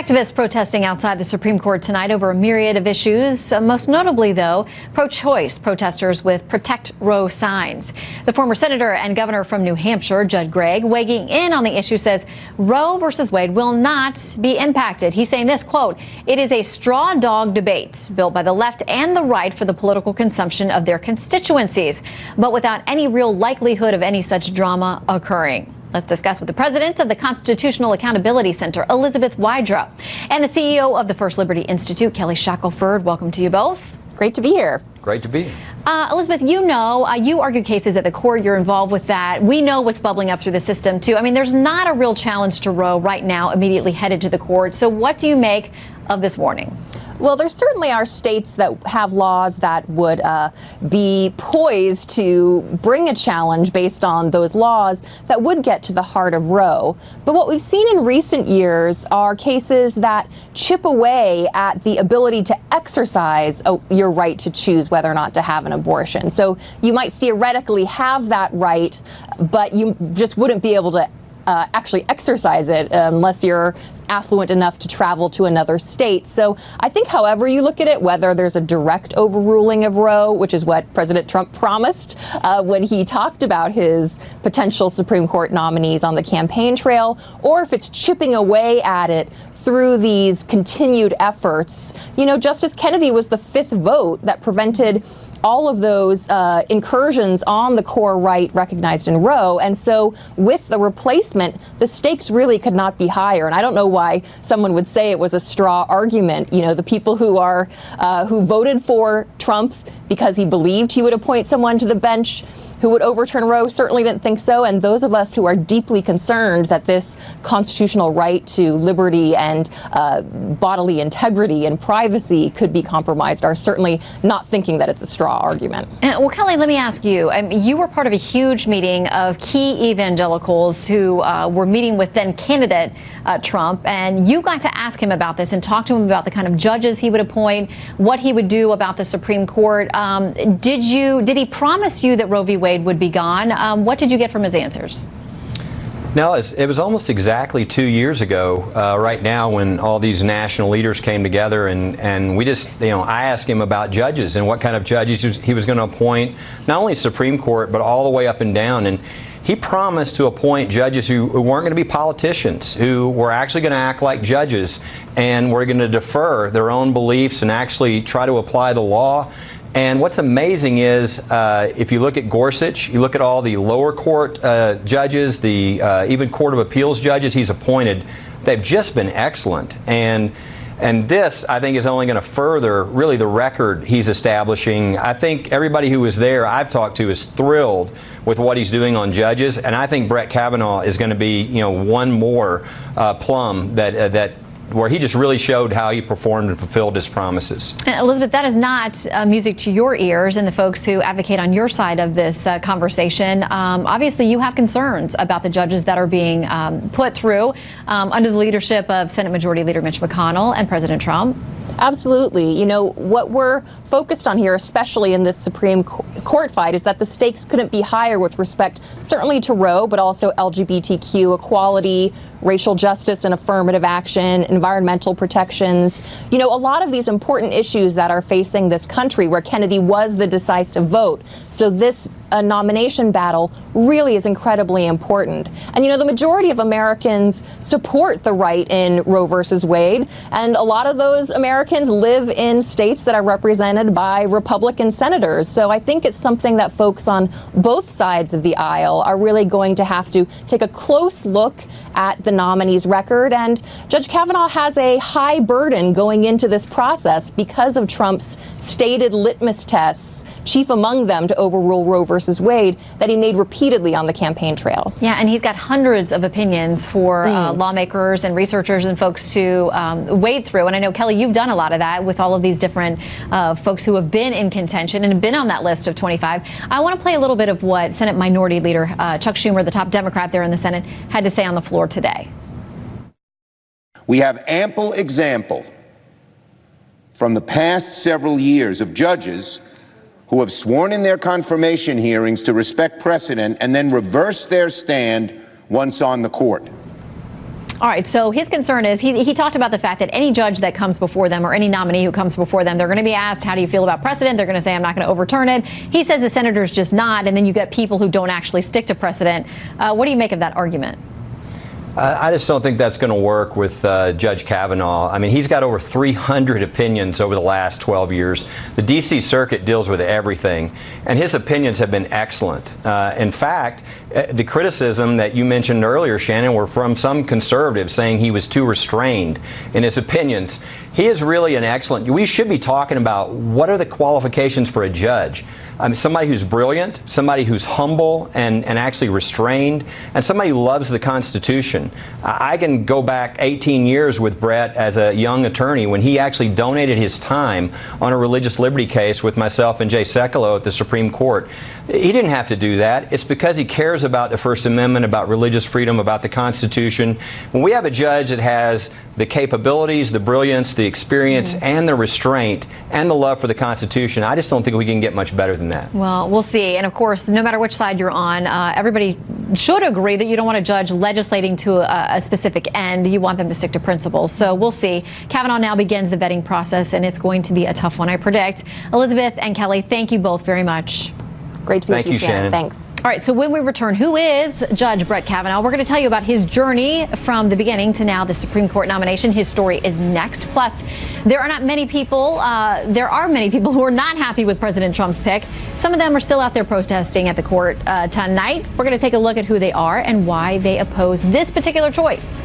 Activists protesting outside the Supreme Court tonight over a myriad of issues, most notably, though, pro-choice protesters with Protect Roe signs. The former senator and governor from New Hampshire, Judd Gregg, weighing in on the issue, says Roe versus Wade will not be impacted. He's saying this, quote, "It is a straw dog debate built by the left and the right for the political consumption of their constituencies, but without any real likelihood of any such drama occurring." Let's discuss with the president of the Constitutional Accountability Center, Elizabeth Wydra, and the CEO of the First Liberty Institute, Kelly Shackelford. Welcome to you both. Great to be here. Great to be here. Elizabeth, you argue cases at the court. You're involved with that. We know what's bubbling up through the system, too. I mean, there's not a real challenge to Roe right now, immediately headed to the court. So what do you make of this warning? Well, there certainly are states that have laws that would be poised to bring a challenge based on those laws that would get to the heart of Roe. But what we've seen in recent years are cases that chip away at the ability to exercise your right to choose whether or not to have an abortion. So you might theoretically have that right, but you just wouldn't be able to actually exercise it unless you're affluent enough to travel to another state. So I think however you look at it, whether there's a direct overruling of Roe, which is what President Trump promised when he talked about his potential Supreme Court nominees on the campaign trail, or if it's chipping away at it through these continued efforts. You know, Justice Kennedy was the fifth vote that prevented all of those incursions on the core right recognized in Roe. And so with the replacement, the stakes really could not be higher. And I don't know why someone would say it was a straw argument. You know, the people who voted for Trump because he believed he would appoint someone to the bench who would overturn Roe certainly didn't think so. And those of us who are deeply concerned that this constitutional right to liberty and bodily integrity and privacy could be compromised are certainly not thinking that it's a straw argument. Well, Kelly, let me ask you, you were part of a huge meeting of key evangelicals who were meeting with then candidate Trump, and you got to ask him about this and talk to him about the kind of judges he would appoint, what he would do about the Supreme Court. Did he promise you that Roe v. Wade would be gone? What did you get from his answers? No, it was almost exactly 2 years ago, right now, when all these national leaders came together, and we just, I asked him about judges and what kind of judges he was going to appoint, not only Supreme Court, but all the way up and down. And he promised to appoint judges who weren't going to be politicians, who were actually going to act like judges and were going to defer their own beliefs and actually try to apply the law. And what's amazing is if you look at Gorsuch, you look at all the lower court judges, the even Court of Appeals judges he's appointed, they've just been excellent. And this, I think, is only going to further, really, the record he's establishing. I think everybody who was there, I've talked to, is thrilled with what he's doing on judges. And I think Brett Kavanaugh is going to be, one more plum where he just really showed how he performed and fulfilled his promises. Elizabeth, that is not music to your ears and the folks who advocate on your side of this conversation. Obviously, you have concerns about the judges that are being put through under the leadership of Senate Majority Leader Mitch McConnell and President Trump. Absolutely. What we're focused on here, especially in this Supreme Court fight, is that the stakes couldn't be higher with respect certainly to Roe, but also LGBTQ equality, racial justice and affirmative action, environmental protections. A lot of these important issues that are facing this country where Kennedy was the decisive vote. So this nomination battle really is incredibly important. And, the majority of Americans support the right in Roe versus Wade. And a lot of those Americans live in states that are represented by Republican senators. So I think it's something that folks on both sides of the aisle are really going to have to take a close look at the nominee's record. And Judge Kavanaugh has a high burden going into this process because of Trump's stated litmus tests, chief among them to overrule Roe versus Wade, that he made repeatedly on the campaign trail. Yeah, and he's got hundreds of opinions for lawmakers and researchers and folks to wade through. And I know, Kelly, you've done a lot of that with all of these different folks who have been in contention and have been on that list of 25. I want to play a little bit of what Senate Minority Leader Chuck Schumer, the top Democrat there in the Senate, had to say on the floor today. We have ample example from the past several years of judges who have sworn in their confirmation hearings to respect precedent and then reverse their stand once on the court. All right, so his concern is he talked about the fact that any judge that comes before them or any nominee who comes before them, they're going to be asked, how do you feel about precedent? They're going to say, I'm not going to overturn it. He says the senators just nod, and then you get people who don't actually stick to precedent. What do you make of that argument? I just don't think that's going to work with Judge Kavanaugh. I mean, he's got over 300 opinions over the last 12 years. The D.C. Circuit deals with everything, and his opinions have been excellent. In fact, the criticism that you mentioned earlier, Shannon, were from some conservatives saying he was too restrained in his opinions. He is really an excellent. We should be talking about what are the qualifications for a judge. I mean, somebody who's brilliant, somebody who's humble and actually restrained, and somebody who loves the Constitution. I can go back 18 years with Brett as a young attorney when he actually donated his time on a religious liberty case with myself and Jay Sekulow at the Supreme Court. He didn't have to do that. It's because he cares about the First Amendment, about religious freedom, about the Constitution. When we have a judge that has the capabilities, the brilliance, the experience, and the restraint, and the love for the Constitution, I just don't think we can get much better than that. Well, we'll see. And of course, no matter which side you're on, everybody should agree that you don't want to judge legislating to a specific end. You want them to stick to principles. So we'll see. Kavanaugh now begins the vetting process, and it's going to be a tough one, I predict. Elizabeth and Kelly, thank you both very much. Great to be with you, Shannon. Thanks. All right, so when we return, who is Judge Brett Kavanaugh? We're going to tell you about his journey from the beginning to now the Supreme Court nomination. His story is next. Plus, there are many people who are not happy with President Trump's pick. Some of them are still out there protesting at the court tonight. We're going to take a look at who they are and why they oppose this particular choice.